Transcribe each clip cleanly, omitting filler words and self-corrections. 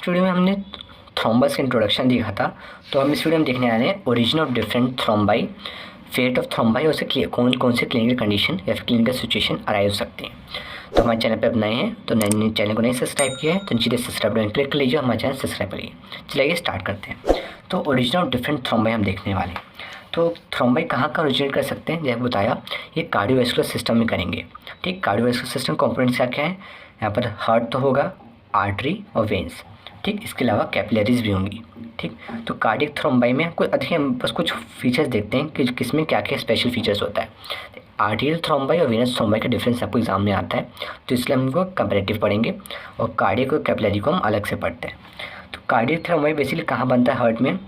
Last video में हमने thrombus का इंट्रोडक्शन देखा था, तो हम इस वीडियो में देखने आ रहे हैं origin of different thrombi, fate of thrombi और उससे कौन कौन से क्लिनिकल कंडीशन या फिर क्लिनिकल सिचुएशन अराइव हो सकते हैं। तो हमारे चैनल पे अब नए हैं तो नए चैनल को नहीं सब्सक्राइब किया है तो नीचे सब्सक्राइब बटन क्लिक कर लीजिए, हमारे चैनल सब्सक्राइब करिए। चलिए स्टार्ट करते हैं। तो ओरिजिन ऑफ डिफरेंट थ्रोम्बाई हम देखने वाले हैं। तो थ्रोम्बाई कहाँ का ओरिजिनेट कर सकते हैं, जैसे बताया ये कार्डियोवैस्कुलर सिस्टम में करेंगे। ठीक, कार्डियोवैस्कुलर सिस्टम कंपोनेंट्स क्या क्या है, यहाँ पर हार्ट तो होगा, आर्टरी और वेन्स। ठीक, इसके अलावा कैपिलरीज भी होंगी। ठीक, तो कार्डियक थ्रोम्बाई में कुछ अधिक हम बस कुछ फीचर्स देखते हैं कि किसमें क्या क्या स्पेशल फीचर्स होता है। आर्टियल थ्रोम्बाई और वेनस थ्रोम्बाई का डिफरेंस आपको एग्जाम में आता है, तो इसलिए हम इनको कंपैरेटिव पढ़ेंगे और कार्डियक और कैपिलरी को हम अलग से पढ़ते हैं। तो कार्डियक थ्रोम्बाई बेसिकली कहाँ बनता है, हार्ट में।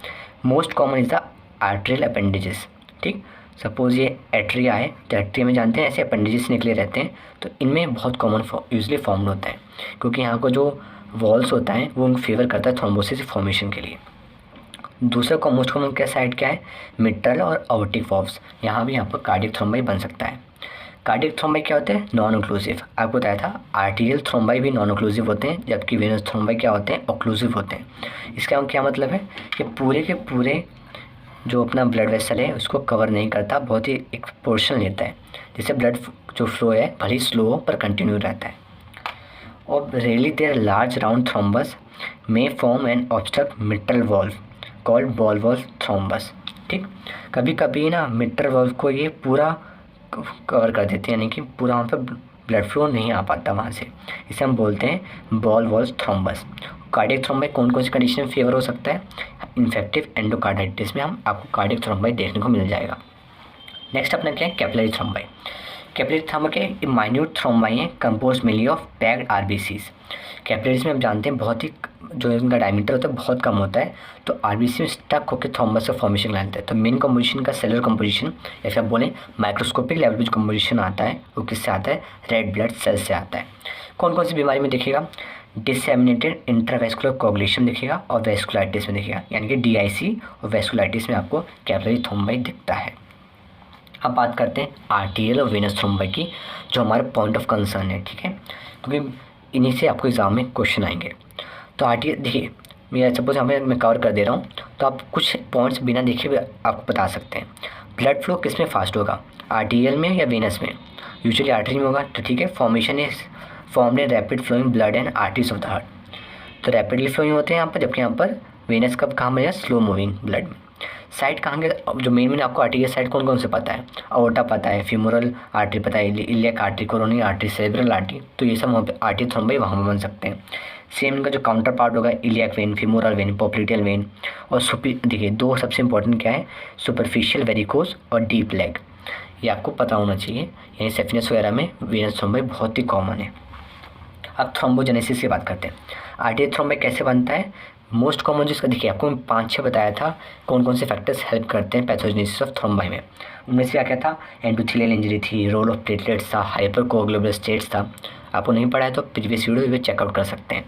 Most common is the arterial appendages. ठीक, सपोज ये एट्रिया है तो एट्रिया में जानते हैं ऐसे अपेंडेजेस निकले रहते हैं, तो इनमें बहुत कॉमन यूजली फॉर्म्ड होता है क्योंकि यहाँ को जो वॉल्स होता है वो फेवर करता है थ्रोम्बोसिस फॉर्मेशन के लिए। दूसरा को मोस्ट कॉमन क्या साइड क्या है, मिट्रल और ऑर्टिक वॉल्व्स। यहाँ भी यहाँ पर कार्डियक थ्रोम्बाई बन सकता है। कार्डियक थ्रोम्बाई क्या होते हैं, नॉन ओक्लूसिव। आपको बताया था आर्टीरियल थ्रोम्बाई भी नॉन ओक्लूसिव होते हैं, जबकि वेनस थ्रोम्बाई क्या होते हैं, ओक्लूसिव होते हैं। इसका क्या मतलब है कि पूरे के पूरे जो अपना ब्लड वेसल है उसको कवर नहीं करता, बहुत ही एक पोर्शन लेता है, जिससे ब्लड जो फ्लो है भले ही स्लो हो पर कंटिन्यू रहता है। और rarely there large round thrombus may form an obstruct mitral valve called ball valve thrombus. ठीक, कभी कभी ना मिट्रल वॉल्व को ये पूरा कवर कर देते हैं, यानी कि पूरा वहाँ पर ब्लड फ्लो नहीं आ पाता वहाँ से, इसे हम बोलते हैं ball valve thrombus. Cardiac thrombi कौन कौन सी कंडीशन में फेवर हो सकता है, इन्फेक्टिव एंडोकार्डाइटिस में हम आपको कार्डियक थ्रोम्बाई देखने को मिल जाएगा। नेक्स्ट अपना क्या है, कैपिलरी थ्रोम्बाई। कैपिलरी थ्रोम्बाई के माइन्यूट थ्रोम्बाई हैं compose mainly of packed RBCs. Capillaries में हम जानते हैं बहुत ही जो इनका डायमीटर होता है बहुत कम होता है, तो आरबीसी में स्टक होकर थ्रोम्बस का फॉर्मेशन लाता है। तो मेन कंपोजिशन का सेलुलर कंपोजिशन या फिर आप बोलें माइक्रोस्कोपिक लेवल पर जो कंपोजिशन आता है वो किससे आता है, रेड ब्लड सेल से आता है। कौन कौन सी बीमारी में दिखेगा, डिसएमिनेटेड इंट्रावेस्कुलर कोगुलेशन दिखेगा और वेस्कुलाइटिस में दिखेगा, यानी कि डीआईसी और वेस्कुलाइटिस में आपको कैपिलरी थ्रोम्बाई दिखता है। अब बात करते हैं आर्टीरियल और वेनस थ्रोम्बाई की, जो हमारा पॉइंट ऑफ कंसर्न है। ठीक है, क्योंकि इन्हीं से आपको एग्जाम में क्वेश्चन आएंगे। तो आर्टीरियल देखिए, मैं सपोज मैं कवर कर दे रहा हूँ तो आप कुछ पॉइंट्स बिना देखे भी आपको बता सकते हैं। ब्लड फ्लो किस में फास्ट होगा, आर्टीरियल में या वेनस में। यूजुअली आर्टरी में होगा, तो ठीक है, formation is formed in rapid flowing blood and arteries of the heart. तो रैपिडली फ्लोइंग होते हैं यहाँ पर, जबकि यहाँ पर वेनस कब कहाँ में, स्लो मूविंग ब्लड में। साइड कहाँ के, जो मेन आपको आर्टरी साइड कौन कौन से पता है, अओर्टा पता है, फीमोरल आर्टरी पता है, iliac artery, coronary artery, cerebral artery, तो ये सब आर्टरी थ्रोम्बाई वहाँ पर बन सकते हैं। सेम इनका जो काउंटर पार्ट होगा, iliac when, femoral when, popliteal when और देखिए दो सबसे इंपॉर्टेंट क्या है, सुपरफिशियल वेरिकोज और डीप लेग, ये आपको पता होना चाहिए। यानी सेफिनस वगैरह में वेनस थ्रोम्बाई बहुत ही कॉमन है। अब थ्रोम्बोजेनेसिस की बात करते हैं। आर्टरी थ्रोम्बाई कैसे बनता है, मोस्ट कॉमन जिसका देखिए आपको मैं 5-6 बताया था कौन कौन से फैक्टर्स हेल्प करते हैं पैथोजेनेसिस ऑफ थ्रोम्बाई में। उनमें से क्या क्या था, एंडोथेलियल इंजरी थी, रोल ऑफ प्लेटलेट्स था, हाइपर कोगुलेबल स्टेट्स था। आपको नहीं पढ़ा है तो प्रीवियस वीडियो भी चेकआउट कर सकते हैं।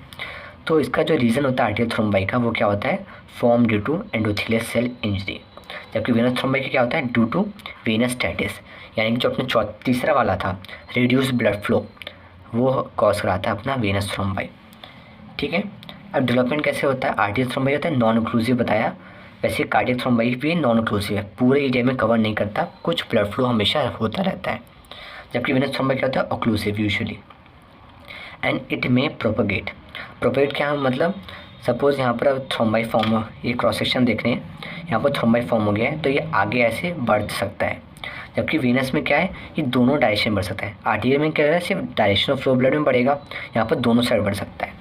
तो इसका जो रीज़न होता है आर्टरी थ्रोम्बाई का वो क्या होता है, form due to endothelial cell injury. जबकि वेनस थ्रोम्बाई का क्या होता है, ड्यू टू वेनस स्टैटिस, यानी कि जो अपने तीसरा वाला था रिड्यूस ब्लड फ्लो, वो कॉज कराता है अपना वेनस थ्रोम्बाई। ठीक है, अब डेवलपमेंट कैसे होता है, आर्टरी थ्रोम्बाई होता है नॉन ओक्लूसिव बताया, वैसे कार्डियक थ्रोम्बाई भी नॉन ओक्लूसिव है, पूरे एरिया में कवर नहीं करता, कुछ ब्लड फ्लो हमेशा होता रहता है। जबकि वेनस थ्रोम्बाई क्या होता है, occlusive usually, and it may propagate. Propagate क्या है मतलब, सपोज यहाँ पर थ्रोम्बाई फॉर्म हो, ये क्रॉस सेक्शन देख रहे हैं, यहाँ पर थ्रोम्बाई फॉर्म हो गया है तो ये आगे ऐसे बढ़ सकता है। जबकि वेनस में क्या है, ये दोनों डायरेक्शन में बढ़ सकता है। आर्टरी में क्या है, सिर्फ डायरेक्शन ऑफ फ्लो ब्लड में बढ़ेगा, यहाँ पर दोनों साइड बढ़ सकता है।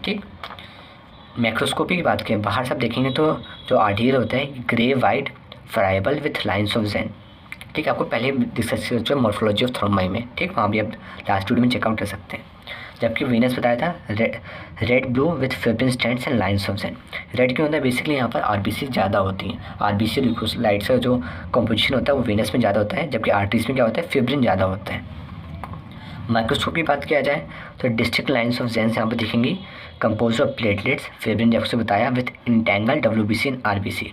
ठीक, मैक्रोस्कोपी की बात करें, बाहर सब देखेंगे तो जो आर्टरियल होता है grey white friable with lines of Zahn. ठीक, आपको पहले डिस्कस कर चुके मॉर्फोलॉजी ऑफ थ्रोम्बाई में, ठीक, वहाँ भी आप लास्ट वीडियो में चेकआउट कर सकते हैं। जबकि वेनस बताया था red blue with fibrin strands and lines of Zahn. Red क्यों होता है, बेसिकली यहाँ पर आरबीसी ज़्यादा होती हैं, आरबीसी लाइट्स का जो कॉम्पोजिशन होता है वो वेनस में ज़्यादा होता है, जबकि आर्टरीज में क्या होता है, फिब्रिन ज़्यादा होता है। माइक्रोस्कोप की बात किया जाए तो डिस्ट्रिक्ट लाइन्स ऑफ जेन्स यहाँ पर दिखेंगी, कंपोज ऑफ प्लेटलेट्स, फिब्रिन जैसे बताया, with entangle WBC and RBC.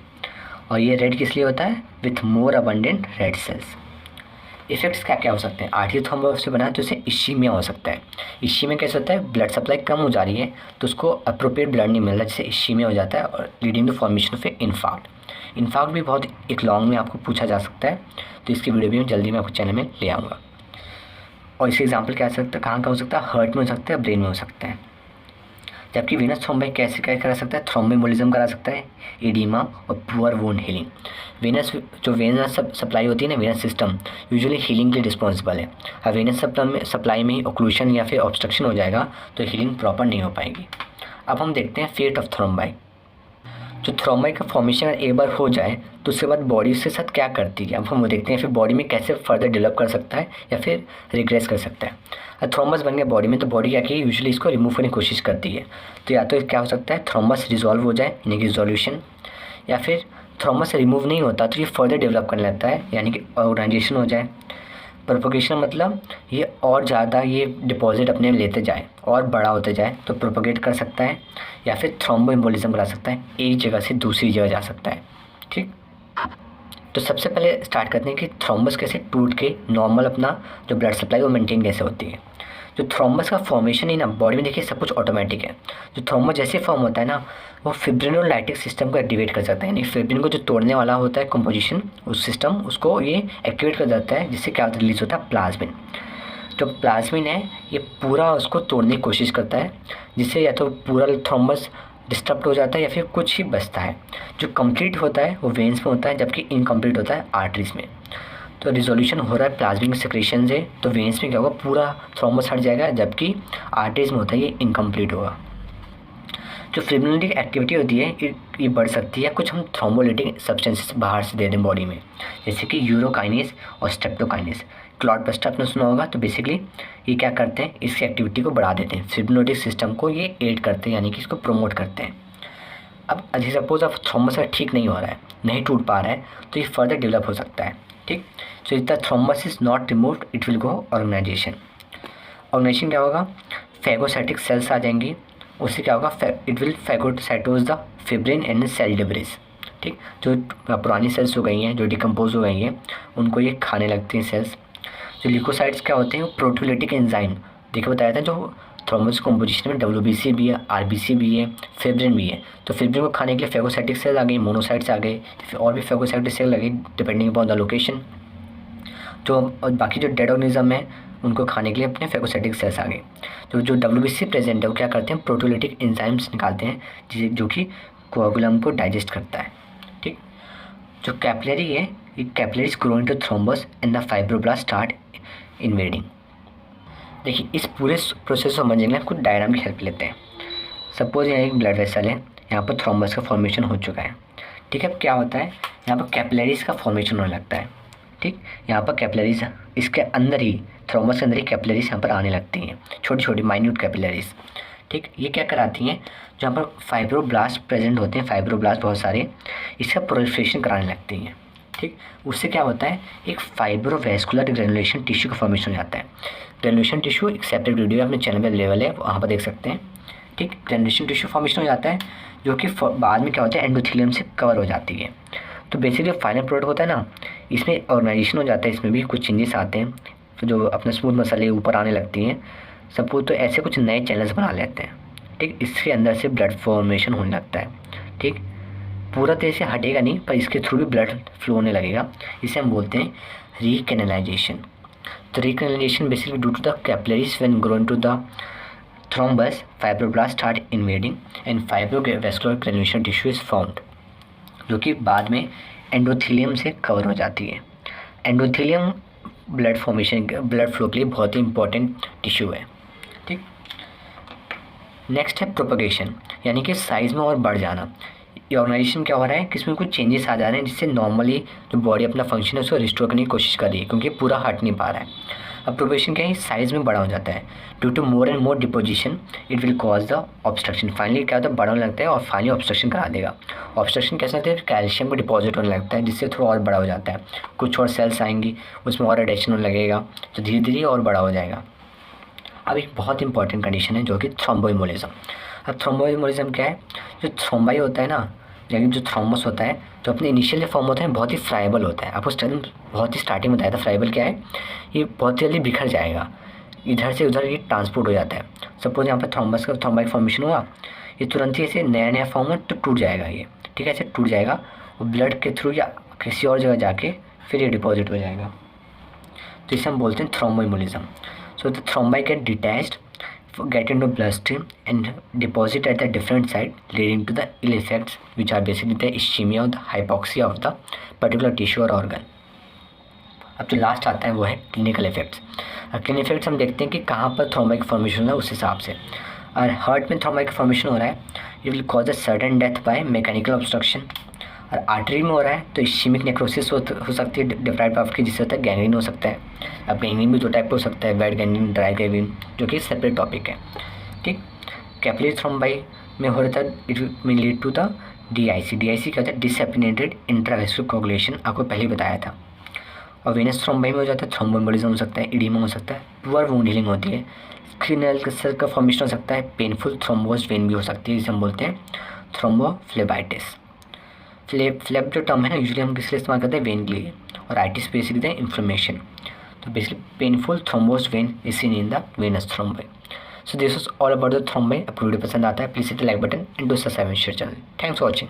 और ये रेड किस लिए होता है, with more abundant red cells. Effects क्या क्या हो सकते हैं? आर्टरी थ्रोम्बोस से बना है तो इसे इश्चीमिया हो सकता है। इश्चीमिया कैसे होता है? ब्लड सप्लाई कम हो जा रही है तो उसको अप्रोप्रिएट ब्लड नहीं मिल रहा, जिससे इश्चीमिया हो जाता है और leading to formation of a infarct. Infarct भी बहुत एक लॉन्ग में आपको पूछा जा सकता है, तो इसकी वीडियो भी जल्दी मैं आपको चैनल में ले आऊँगा। और इसके एग्जाम्पल क्या हो सकता है, कहाँ का हो सकता है? हार्ट में हो सकता है, ब्रेन में हो सकता है। जबकि वेनस थ्रोम्बाई कैसे क्या करा सकता है? थ्रोम्बोएम्बोलिज्म करा सकता है, एडिमा और पुअर वुंड हीलिंग। वेनस जो वेनस सप्लाई होती है ना, वेनस सिस्टम यूजुअली हीलिंग के लिए रिस्पॉन्सिबल है। अब वेनस सप्लाई में ऑक्लूशन या फिर ऑब्स्ट्रक्शन हो जाएगा तो हीलिंग प्रॉपर नहीं हो पाएगी। अब हम देखते हैं फेट ऑफ थ्रोम्बाई। जो थ्रोम्बाई का फॉर्मेशन एक बार हो जाए तो उसके बाद बॉडी उसके साथ क्या करती है, अब हम वो देखते हैं। फिर बॉडी में कैसे फर्दर डेवलप कर सकता है या फिर रिग्रेस कर सकता है। थ्रोम्बस बन गया बॉडी में तो बॉडी क्या की यूजुअली इसको रिमूव करने की कोशिश करती है। तो या तो क्या हो सकता है, थ्रोम्बस रिजॉल्व हो जाए यानी कि रिजोल्यूशन, या फिर थ्रोम्बस रिमूव नहीं होता तो ये फर्दर डेवलप करने लगता है यानी कि ऑर्गेनाइजेशन हो जाए। प्रोपोगेशन मतलब ये और ज़्यादा ये डिपॉजिट अपने लेते जाए और बड़ा होते जाए तो प्रोपोगेट कर सकता है, या फिर थ्रोम्बोएम्बोलिज्म करा सकता है, एक जगह से दूसरी जगह जा सकता है। ठीक, तो सबसे पहले स्टार्ट करते हैं कि थ्रोम्बस कैसे टूट के नॉर्मल अपना जो ब्लड सप्लाई वो मेंटेन कैसे होती है। जो थ्रोम्बस का फॉर्मेशन ही ना बॉडी में देखिए सब कुछ ऑटोमेटिक है। जो थ्रोम्बस जैसे फॉर्म होता है ना वो फिब्रिनोलाइटिक सिस्टम को एक्टिवेट कर सकता है, यानी फिब्रिन को जो तोड़ने वाला होता है कंपोजिशन उस सिस्टम उसको ये एक्टिवेट कर जाता है, जिससे क्या रिलीज होता है प्लाज्मिन। जो प्लाज्मिन है ये पूरा उसको तोड़ने की कोशिश करता है, जिससे या तो पूरा थ्रोम्बस डिस्टर्ब हो जाता है या फिर कुछ ही बचता है। जो कंप्लीट होता है वो वेन्स में होता है, जबकि इनकम्प्लीट होता है आर्टरीज में। तो रिजोल्यूशन हो रहा है प्लाज्मिक सेक्रेशन से, तो वेन्स में क्या होगा, पूरा थ्रोम्बस हट जाएगा, जबकि आर्टरीज में होता है ये इनकम्प्लीट होगा। जो फिब्रिनोलिटिक एक्टिविटी होती है ये बढ़ सकती है, कुछ हम थ्रोम्बोलिटिक सब्सटेंसेस बाहर से दे दें बॉडी में, जैसे कि यूरोकाइनेस और स्ट्रेप्टोकाइनेस। क्लॉटबस्टर आपने सुना होगा, तो बेसिकली ये क्या करते हैं, इसकी एक्टिविटी को बढ़ा देते हैं, फिब्रिनोलिटिक सिस्टम को ये एड करते हैं यानी कि इसको प्रमोट करते हैं। अब अभी सपोज अब थ्रोम्बस ठीक नहीं हो रहा है, नहीं टूट पा रहा है, तो ये फर्दर डेवलप हो सकता है। ठीक, so if the thrombus is not removed it will go organisation. Organisation क्या होगा, फैगोसाइटिक सेल्स आ जाएंगी, उससे क्या होगा, it will phagocytose the fibrin and cell debris. ठीक, जो पुरानी सेल्स हो गई हैं जो डिकम्पोज हो गई हैं उनको ये खाने लगती हैं सेल्स। जो ल्यूकोसाइट्स क्या होते हैं वो प्रोटीओलिटिक एंजाइम, देखिए बताया था, जो थ्रोम्बस कॉम्पोजिशन में WBC भी है, RBC भी है, फिब्रिन भी है। तो फिब्रिन को खाने के लिए फैगोसाइटिक सेल आ गई, मोनोसाइट्स आ गए, फिर और भी फैगोसाइटिक सेल लगे डिपेंडिंग अपॉन द लोकेशन। जो बाकी जो डेड ऑर्गेनिज्म है उनको खाने के लिए अपने फैगोसाइटिक सेल्स आ गए। तो जो WBC प्रेजेंट है वो क्या करते हैं, प्रोटीओलिटिक एंजाइम्स निकालते हैं जो कि कोआगुलम को डाइजेस्ट करता है। ठीक, जो कैपिलरी है ये capillaries grow into thrombus and the fibroblast start invading. देखिए इस पूरे प्रोसेस को समझने के लिए कुछ डायग्राम की हेल्प लेते हैं। सपोज यहाँ एक ब्लड वेसल है, यहाँ पर थ्रोम्बस का फॉर्मेशन हो चुका है। ठीक है, अब क्या होता है, यहाँ पर कैपिलरीज का फॉर्मेशन होने लगता है। ठीक, यहाँ पर कैपिलरीज इसके अंदर ही, थ्रोम्बस के अंदर ही कैपिलरीज यहाँ पर आने लगती हैं, छोटी छोटी माइन्यूट कैपिलरीज। ठीक, ये क्या कराती हैं, जहाँ पर फाइब्रोब्लास्ट प्रेजेंट होते हैं, फाइब्रोब्लास्ट बहुत सारे, इसका प्रोलिफरेशन कराने लगती हैं। ठीक, उससे क्या होता है, एक फाइब्रोवैस्कुलर ग्रेनुलेशन टिश्यू का फॉर्मेशन हो जाता है। ग्रेनुलेशन टिश्यू एक सेपरेट वीडियो अपने चैनल पर अवेलेबल है, वहाँ पर देख सकते हैं। ठीक, ग्रेनुलेशन टिश्यू फॉर्मेशन हो जाता है जो कि बाद में क्या होता है, एंडोथेलियम से कवर हो जाती है। तो बेसिकली फाइनल प्रोडक्ट होता है ना, इसमें ऑर्गेनाइजेशन हो जाता है, इसमें भी कुछ चेंजेस आते हैं, तो जो अपने स्मूथ मसाले ऊपर आने लगती हैं सपोज, तो ऐसे कुछ नए चैनल्स बना लेते हैं। ठीक, इसके अंदर से ब्लड फॉर्मेशन होने लगता है। ठीक, पूरा तरह से हटेगा नहीं पर इसके थ्रू भी ब्लड फ्लो होने लगेगा, इसे हम बोलते हैं रीकैनलाइजेशन। तो recanalization basically due to the capillaries when growing to the thrombus fibroblast start invading and fibrovascular granulation tissue is found, जो कि बाद में एंडोथेलियम से कवर हो जाती है। Endothelium blood formation blood flow के लिए बहुत ही इंपॉर्टेंट टिश्यू है। ठीक, नेक्स्ट है प्रोपगेशन, यानी कि साइज़ में और बढ़ जाना। ये ऑर्गेनाइजेशन क्या हो रहा है कि इसमें कुछ चेंजेस आ जा रहे हैं, जिससे नॉर्मली जो बॉडी अपना फंक्शन है उसको रिस्टोर करने की कोशिश कर रही है, क्योंकि पूरा हट नहीं पा रहा है। अब प्रोपगेशन क्या है, साइज़ में बड़ा हो जाता है। Due to more and more deposition it will cause the obstruction. Finally क्या होता है, बड़ा होने लगता है और फाइनली ऑब्स्ट्रक्शन करा देगा। ऑब्स्ट्रक्शन कैसे होता है, कैल्शियम को डिपॉजिट होने लगता है, जिससे थोड़ा और बड़ा हो जाता है। कुछ और सेल्स आएंगी, उसमें और एडिशन होने लगेगा, तो धीरे धीरे और बड़ा हो जाएगा। अब एक बहुत इंपॉर्टेंट कंडीशन है जो कि थ्रोम्बोएम्बोलिज्म। अब थ्रोम्बोएम्बोलिज्म क्या है, जो थ्रोम्बाई होता है ना लेकिन जो थ्रोम्बस होता है जो अपने इनिशियल फॉर्म होता है बहुत ही फ्राइबल होता है। आपको बहुत ही स्टार्टिंग में बताया था फ्राइबल क्या है, ये बहुत जल्दी बिखर जाएगा, इधर से उधर ये ट्रांसपोर्ट हो जाता है। सपोज यहाँ पर थ्रोम्बस का थ्रोम्बाइक फॉर्मेशन हुआ, ये तुरंत ही ऐसे नया नया फॉर्म है तो टूट जाएगा ये, ठीक है, ऐसे टूट जाएगा और ब्लड के थ्रू या किसी और जगह जाके फिर ये डिपॉजिट हो जाएगा। तो इसे हम बोलते हैं thromboembolism. So the thrombi get detached, get into bloodstream and deposit at the different site, leading to the ill effects which are basically the ischemia or the hypoxia of the particular tissue or organ. अब जो last आता है वो है clinical effects. Clinical effects हम देखते हैं कि कहाँ पर थ्रोम्बाइक फॉर्मेशन है उस हिसाब से। और हार्ट में थ्रोम्बाइक फॉर्मेशन हो रहा है, it will cause a sudden death by mechanical obstruction. और आर्टरी में हो रहा है तो इस्कीमिक नेक्रोसिस हो सकती है डिफ्राइड पार्ट की, जिससे होता है गैंग्रीन हो सकता है। अब गैंग्रीन भी दो टाइप का हो सकता है, वेट गैंग्रीन, ड्राई गैंग्रीन, जो कि सेपरेट टॉपिक है, ठीक। कैपिलरी थ्रोम्बाई में हो रहा था, it may lead to the DIC। DIC क्या होता है, डिसएपिनेटेड इंट्रावेस्कुलर कोगुलेशन, आपको पहले ही बताया था। और वेनस थ्रोम्बाई में हो जाता है थ्रोम्बोएम्बोलिज्म हो सकता है, इडीमा हो सकता है, पुअर वुंड हीलिंग होती है, स्क्रीनल कैंसर का फॉर्मेशन हो सकता है, पेनफुल थ्रोम्बोज वेन भी हो सकती है, जिसे हम बोलते हैं थ्रोम्बोफ्लेबाइटिस। फ्लेब जो टर्म है ना यूजुअली हम किस लिए इस्तेमाल करते हैं, वेन के लिए, और आइटिस बेसिकली है इन्फ्लेमेशन। तो basically painful thrombosed vein is seen in the venous thrombi. So this was all about the thrombi. आपको वीडियो पसंद आता है please hit the like button and do subscribe channel. Thanks for watching.